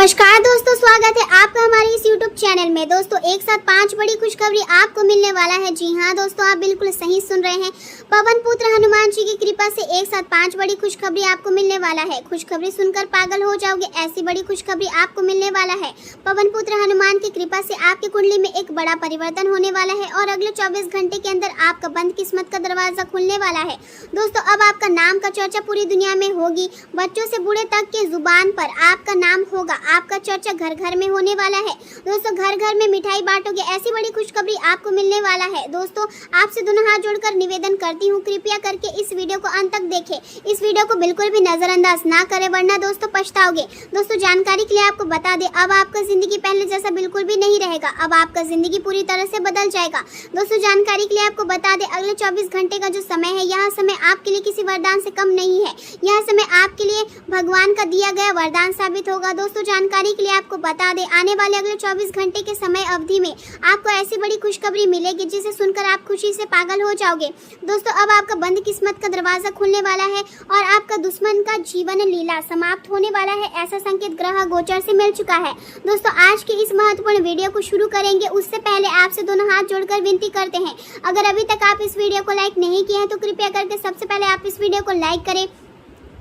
नमस्कार दोस्तों, स्वागत है आपका हमारे इस YouTube चैनल में। दोस्तों एक साथ 5 बड़ी खुशखबरी आपको मिलने वाला है। जी हाँ दोस्तों, आप बिल्कुल सही सुन रहे हैं। पवन पुत्र हनुमान जी की कृपा से एक साथ 5 बड़ी खुशखबरी आपको मिलने वाला है। खुशखबरी सुनकर पागल हो जाओगे, ऐसी बड़ी खुशखबरी आपको मिलने वाला है। पवन पुत्र हनुमान की कृपा से आपकी कुंडली में एक बड़ा परिवर्तन होने वाला है और अगले 24 घंटे के अंदर आपका बंद किस्मत का दरवाजा खुलने वाला है। दोस्तों अब आपका नाम का चर्चा पूरी दुनिया में होगी। बच्चों से बूढ़े तक के जुबान पर आपका नाम होगा। आपका चर्चा घर घर में होने वाला है। दोस्तों घर घर में मिठाई बांटोगे, ऐसी बड़ी खुशखबरी आपको मिलने वाला है। दोस्तों आपसे दोनों हाथ जोड़कर निवेदन करती हूँ, कृपया करके इस वीडियो को अंत तक देखें। इस वीडियो को बिल्कुल भी नजरअंदाज ना करें, वरना दोस्तों पछताओगे। दोस्तों जानकारी के लिए आपको बता दें, अब आपका जिंदगी पहले जैसा बिल्कुल भी नहीं रहेगा। अब आपका जिंदगी पूरी तरह से बदल जाएगा। दोस्तों जानकारी के लिए आपको बता दें, अगले 24 घंटे का जो समय है, यह समय आपके लिए किसी वरदान से कम नहीं है। यह समय आपके लिए भगवान का दिया गया वरदान साबित होगा। दोस्तों जानकारी के लिए आपको बता दें, आने वाले अगले 24 घंटे के समय अवधि में आपको ऐसी बड़ी खुशखबरी मिलेगी जिसे सुनकर आप खुशी से पागल हो जाओगे। दोस्तों अब आपका बंद किस्मत का दरवाजा खुलने वाला है और आपका दुश्मन का जीवन लीला समाप्त होने वाला है, ऐसा संकेत ग्रह गोचर से मिल चुका है। दोस्तों आज के इस महत्वपूर्ण वीडियो को शुरू करेंगे, उससे पहले आपसे दोनों हाथ जोड़कर विनती करते हैं, अगर अभी तक आप इस वीडियो को लाइक नहीं किए हैं तो कृपया करके सबसे पहले आप इस वीडियो को लाइक करें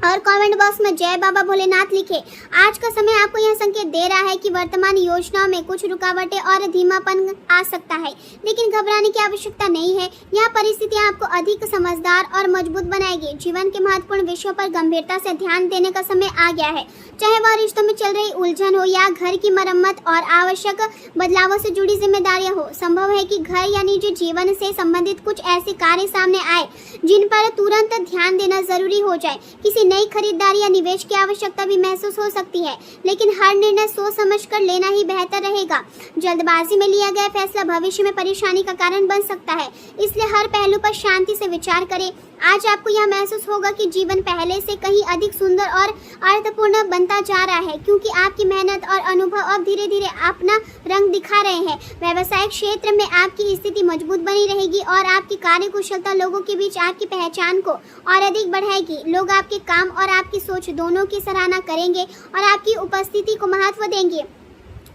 और कमेंट बॉक्स में जय बाबा भोलेनाथ लिखें। आज का समय आपको यह संकेत दे रहा है कि वर्तमान योजनाओं में कुछ रुकावटें और धीमापन आ सकता है, लेकिन घबराने की आवश्यकता नहीं है। यह परिस्थितियां आपको अधिक समझदार और मजबूत बनाएगी। जीवन के महत्वपूर्ण विषयों पर गंभीरता से ध्यान देने का समय आ गया है, चाहे वह रिश्तों में चल रही उलझन हो या घर की मरम्मत और आवश्यक बदलावों से जुड़ी जिम्मेदारियां हो। संभव है कि घर या निजी जीवन से संबंधित कुछ ऐसे कार्य सामने आए जिन पर तुरंत ध्यान देना जरूरी हो जाए। किसी नई खरीदारी या निवेश की आवश्यकता भी महसूस हो सकती है, लेकिन हर निर्णय सोच समझकर लेना ही बेहतर रहेगा। जल्दबाजी में लिया गया फैसला भविष्य में परेशानी का कारण बन सकता है, इसलिए हर पहलू पर शांति से विचार करें। आज आपको यह महसूस होगा कि जीवन पहले से कहीं अधिक सुंदर और अर्थपूर्ण बनता जा रहा है, क्योंकि आपकी मेहनत और अनुभव अब धीरे धीरे अपना रंग दिखा रहे हैं। व्यावसायिक क्षेत्र में आपकी स्थिति मजबूत बनी रहेगी और आपकी कार्य कुशलता लोगों के बीच आपकी पहचान को और अधिक बढ़ाएगी। लोग आपके काम और आपकी सोच दोनों की सराहना करेंगे और आपकी उपस्थिति को महत्व देंगे।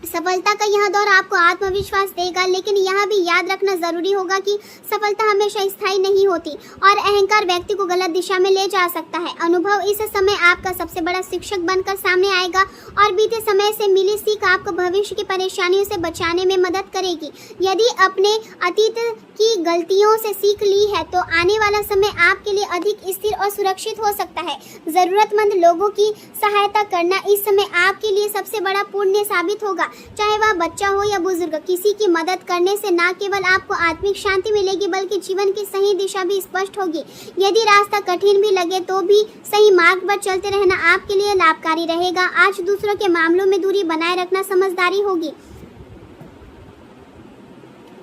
सफलता का यह दौर आपको आत्मविश्वास देगा, लेकिन यह भी याद रखना जरूरी होगा कि सफलता हमेशा स्थायी नहीं होती और अहंकार व्यक्ति को गलत दिशा में ले जा सकता है। अनुभव इस समय आपका सबसे बड़ा शिक्षक बनकर सामने आएगा और बीते समय से मिली सीख आपको भविष्य की परेशानियों से बचाने में मदद करेगी। यदि अपने अतीत की गलतियों से सीख ली है तो आने वाला समय आपके लिए अधिक स्थिर और सुरक्षित हो सकता है। जरूरतमंद लोगों की सहायता करना इस समय आपके लिए सबसे बड़ा पुण्य साबित होगा, चाहे वह बच्चा हो या बुजुर्ग। किसी की मदद करने से न केवल आपको आत्मिक शांति मिलेगी, बल्कि जीवन की सही दिशा भी स्पष्ट होगी। यदि रास्ता कठिन भी लगे तो भी सही मार्ग पर चलते रहना आपके लिए लाभकारी रहेगा। आज दूसरों के मामलों में दूरी बनाए रखना समझदारी होगी,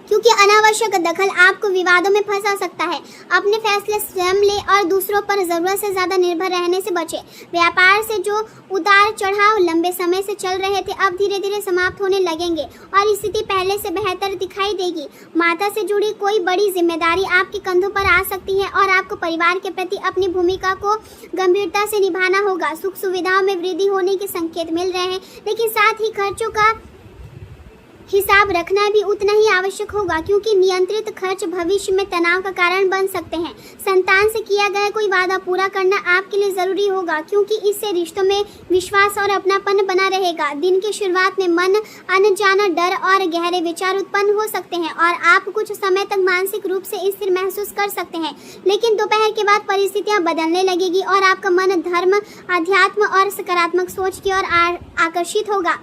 क्योंकि अनावश्यक दखल आपको विवादों में फंसा सकता है। अपने फैसले स्वयं ले और दूसरों पर जरूरत से ज्यादा निर्भर रहने से बचें। व्यापार से जो उतार चढ़ाव लंबे समय से चल रहे थे, अब धीरे धीरे समाप्त होने लगेंगे और स्थिति पहले से बेहतर दिखाई देगी। माता से जुड़ी कोई बड़ी जिम्मेदारी आपके कंधों पर आ सकती है और आपको परिवार के प्रति अपनी भूमिका को गंभीरता से निभाना होगा। सुख सुविधाओं में वृद्धि होने के संकेत मिल रहे हैं, लेकिन साथ ही खर्चों का हिसाब रखना भी उतना ही आवश्यक होगा, क्योंकि नियंत्रित खर्च भविष्य में तनाव का कारण बन सकते हैं। संतान से किया गया कोई वादा पूरा करना आपके लिए जरूरी होगा, क्योंकि इससे रिश्तों में विश्वास और अपनापन बना रहेगा। दिन की शुरुआत में मन अनजाना डर और गहरे विचार उत्पन्न हो सकते हैं और आप कुछ समय तक मानसिक रूप से स्थिर महसूस कर सकते हैं, लेकिन दोपहर के बाद परिस्थितियां बदलने लगेगी और आपका मन धर्म, अध्यात्म और सकारात्मक सोच की ओर आकर्षित होगा।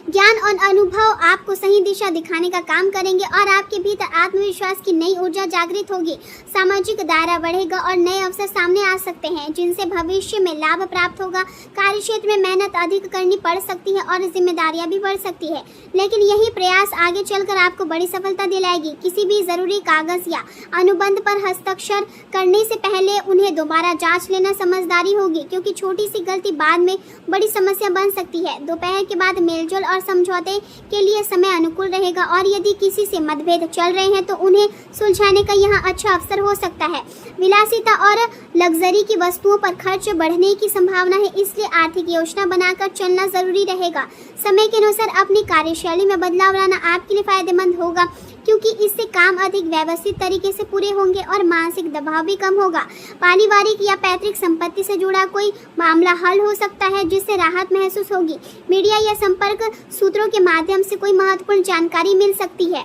ज्ञान और अनुभव आपको सही दिशा दिखाने का काम करेंगे और आपके भीतर आत्मविश्वास की नई ऊर्जा जागृत होगी। सामाजिक दायरा बढ़ेगा और नए अवसर सामने आ सकते हैं, जिनसे भविष्य में लाभ प्राप्त होगा। कार्यक्षेत्र में मेहनत अधिक करनी पड़ सकती है और जिम्मेदारियां भी बढ़ सकती है, लेकिन यही प्रयास आगे चलकर आपको बड़ी सफलता दिलाएगी। किसी भी जरूरी कागज या अनुबंध पर हस्ताक्षर करने से पहले उन्हें दोबारा जांच लेना समझदारी होगी, क्योंकि छोटी सी गलती बाद में बड़ी समस्या बन सकती है। दोपहर के बाद मेलजोल सुलह और समझौते के लिए समय अनुकूल रहेगा और यदि किसी से मतभेद चल रहे हैं तो उन्हें सुलझाने का यहाँ अच्छा अवसर हो सकता है। विलासिता और लग्जरी की वस्तुओं पर खर्च बढ़ने की संभावना है, इसलिए आर्थिक योजना बनाकर चलना जरूरी रहेगा। समय के अनुसार अपनी कार्यशैली में बदलाव लाना आपके लिए फायदेमंद होगा, क्योंकि इससे काम अधिक व्यवस्थित तरीके से पूरे होंगे और मानसिक दबाव भी कम होगा। पारिवारिक या पैतृक संपत्ति से जुड़ा कोई मामला हल हो सकता है, जिससे राहत महसूस होगी। मीडिया या संपर्क सूत्रों के माध्यम से कोई महत्वपूर्ण जानकारी मिल सकती है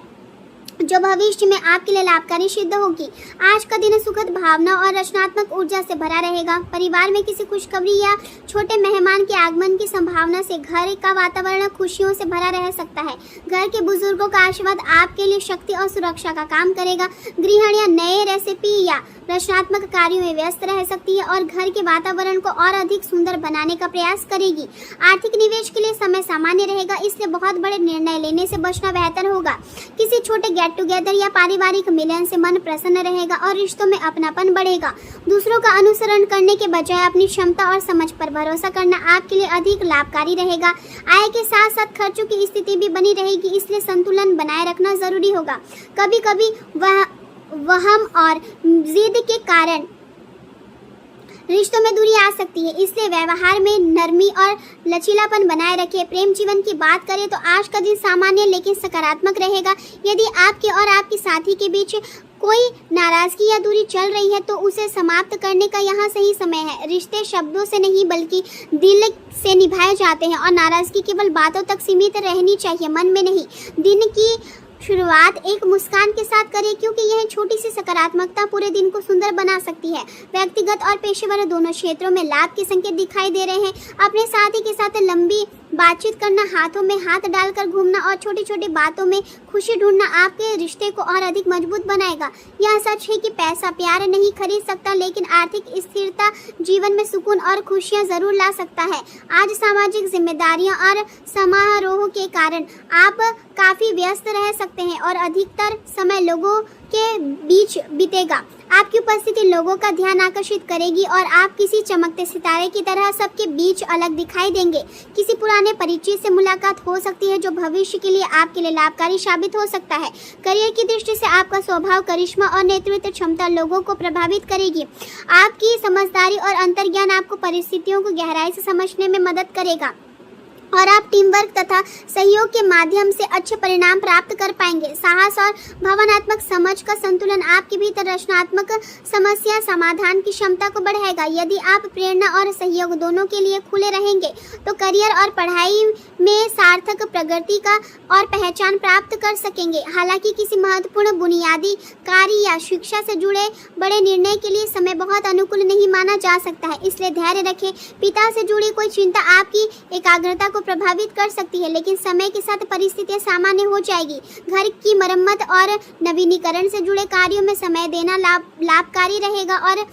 जो भविष्य में आपके लिए लाभकारी सिद्ध होगी। आज का दिन सुखद भावना और रचनात्मक ऊर्जा से भरा रहेगा। परिवार में किसी खुशखबरी या छोटे मेहमान के आगमन की संभावना से घर का वातावरण खुशियों से भरा रह सकता है। घर के बुजुर्गों का आशीर्वाद आपके लिए शक्ति और सुरक्षा का काम करेगा। गृहिणियां नए रेसिपी या रचनात्मक कार्यों में व्यस्त रह सकती है और घर के वातावरण को और अधिक सुंदर बनाने का प्रयास करेगी। आर्थिक निवेश के लिए समय सामान्य रहेगा, इसलिए बहुत बड़े निर्णय लेने से बचना बेहतर होगा। किसी छोटे गेट टुगेदर या पारिवारिक मिलन से मन प्रसन्न रहेगा और रिश्तों में अपनापन बढ़ेगा। दूसरों का अनुसरण करने के बजाय अपनी क्षमता और समझ पर भरोसा करना आपके लिए अधिक लाभकारी रहेगा। आय के साथ साथ खर्चों की स्थिति भी बनी रहेगी, इसलिए संतुलन बनाए रखना जरूरी होगा। कभी कभी वहम और जिद के कारण रिश्तों में दूरी आ सकती है, इसलिए व्यवहार में नरमी और लचीलापन बनाए रखें। प्रेम जीवन की बात करें तो आज का दिन सामान्य लेकिन सकारात्मक रहेगा। यदि आपके और आपके साथी के बीच कोई नाराजगी या दूरी चल रही है तो उसे समाप्त करने का यहाँ सही समय है। रिश्ते शब्दों से नहीं बल्कि दिल से निभाए जाते हैं और नाराजगी केवल बातों तक सीमित रहनी चाहिए, मन में नहीं। दिन की शुरुआत एक मुस्कान के साथ करें, क्योंकि यह छोटी सी सकारात्मकता पूरे दिन को सुंदर बना सकती है। व्यक्तिगत और पेशेवर दोनों क्षेत्रों में लाभ के संकेत दिखाई दे रहे हैं। अपने साथी के साथ लंबी बातचीत करना, हाथों में हाथ डालकर घूमना और छोटी छोटी बातों में खुशी ढूंढना आपके रिश्ते को और अधिक मजबूत बनाएगा। यह सच है कि पैसा प्यार नहीं खरीद सकता, लेकिन आर्थिक स्थिरता जीवन में सुकून और खुशियां जरूर ला सकता है। आज सामाजिक जिम्मेदारियों और समारोह के कारण आप काफी व्यस्त रह सकते हैं और अधिकतर समय लोगों के बीच बीतेगा। आपकी उपस्थिति लोगों का ध्यान आकर्षित करेगी और आप किसी चमकते सितारे की तरह सबके बीच अलग दिखाई देंगे। किसी पुराने परिचित से मुलाकात हो सकती है जो भविष्य के लिए आपके लिए लाभकारी साबित हो सकता है। करियर की दृष्टि से आपका स्वभाव, करिश्मा और नेतृत्व क्षमता लोगों को प्रभावित करेगी। आपकी समझदारी और अंतर्ज्ञान आपको परिस्थितियों को गहराई से समझने में मदद करेगा और आप टीम वर्क तथा सहयोग के माध्यम से अच्छे परिणाम प्राप्त कर पाएंगे। साहस और भावनात्मक समझ का संतुलन आपके भीतर रचनात्मक समस्या समाधान की क्षमता को बढ़ाएगा। यदि आप प्रेरणा और सहयोग दोनों के लिए खुले रहेंगे तो करियर और पढ़ाई में सार्थक प्रगति का और पहचान प्राप्त कर सकेंगे। हालांकि किसी महत्वपूर्ण बुनियादी कार्य या शिक्षा से जुड़े बड़े निर्णय के लिए समय बहुत अनुकूल नहीं माना जा सकता है, इसलिए धैर्य रखें। पिता से जुड़ी कोई चिंता आपकी एकाग्रता को प्रभावित कर सकती है, लेकिन समय के साथ परिस्थितियां सामान्य हो जाएगी। घर की मरम्मत और नवीनीकरण से जुड़े कार्यों में समय देना लाभकारी रहेगा और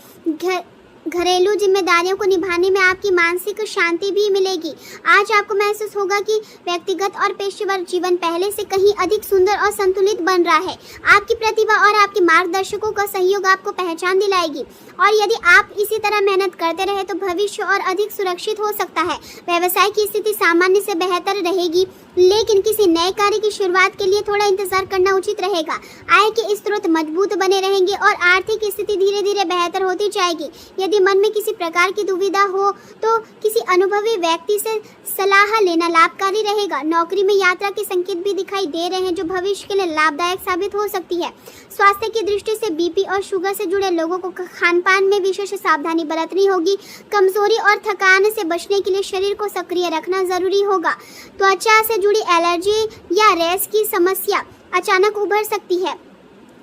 घरेलू जिम्मेदारियों को निभाने में आपकी मानसिक शांति भी मिलेगी। आज आपको महसूस होगा कि व्यक्तिगत और पेशेवर जीवन पहले से कहीं अधिक सुंदर और संतुलित बन रहा है। आपकी प्रतिभा और आपके मार्गदर्शकों का सहयोग आपको पहचान दिलाएगी और यदि आप इसी तरह मेहनत करते रहे तो भविष्य और अधिक सुरक्षित हो सकता है। व्यवसाय की स्थिति सामान्य से बेहतर रहेगी, लेकिन किसी नए कार्य की शुरुआत के लिए थोड़ा इंतजार करना उचित रहेगा। आय के स्रोत मजबूत बने रहेंगे और आर्थिक स्थिति धीरे धीरे बेहतर होती जाएगी। यदि मन में किसी प्रकार की दुविधा हो तो किसी अनुभवी व्यक्ति से सलाह लेना लाभकारी रहेगा। नौकरी में यात्रा के संकेत भी दिखाई दे रहे हैं जो भविष्य के लिए लाभदायक साबित हो सकती है। स्वास्थ्य की दृष्टि से बीपी और शुगर से जुड़े लोगों को खान पान में विशेष सावधानी बरतनी होगी। कमजोरी और थकान से बचने के लिए शरीर को सक्रिय रखना जरूरी होगा। त्वचा से जुड़ी एलर्जी या रैश की समस्या अचानक उभर सकती है,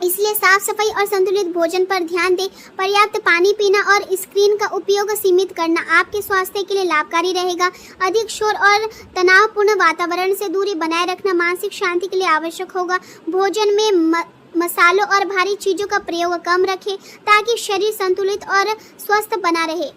इसलिए साफ सफाई और संतुलित भोजन पर ध्यान दें। पर्याप्त पानी पीना और स्क्रीन का उपयोग सीमित करना आपके स्वास्थ्य के लिए लाभकारी रहेगा। अधिक शोर और तनावपूर्ण वातावरण से दूरी बनाए रखना मानसिक शांति के लिए आवश्यक होगा। भोजन में मसालों और भारी चीजों का प्रयोग कम रखें ताकि शरीर संतुलित और स्वस्थ बना रहे।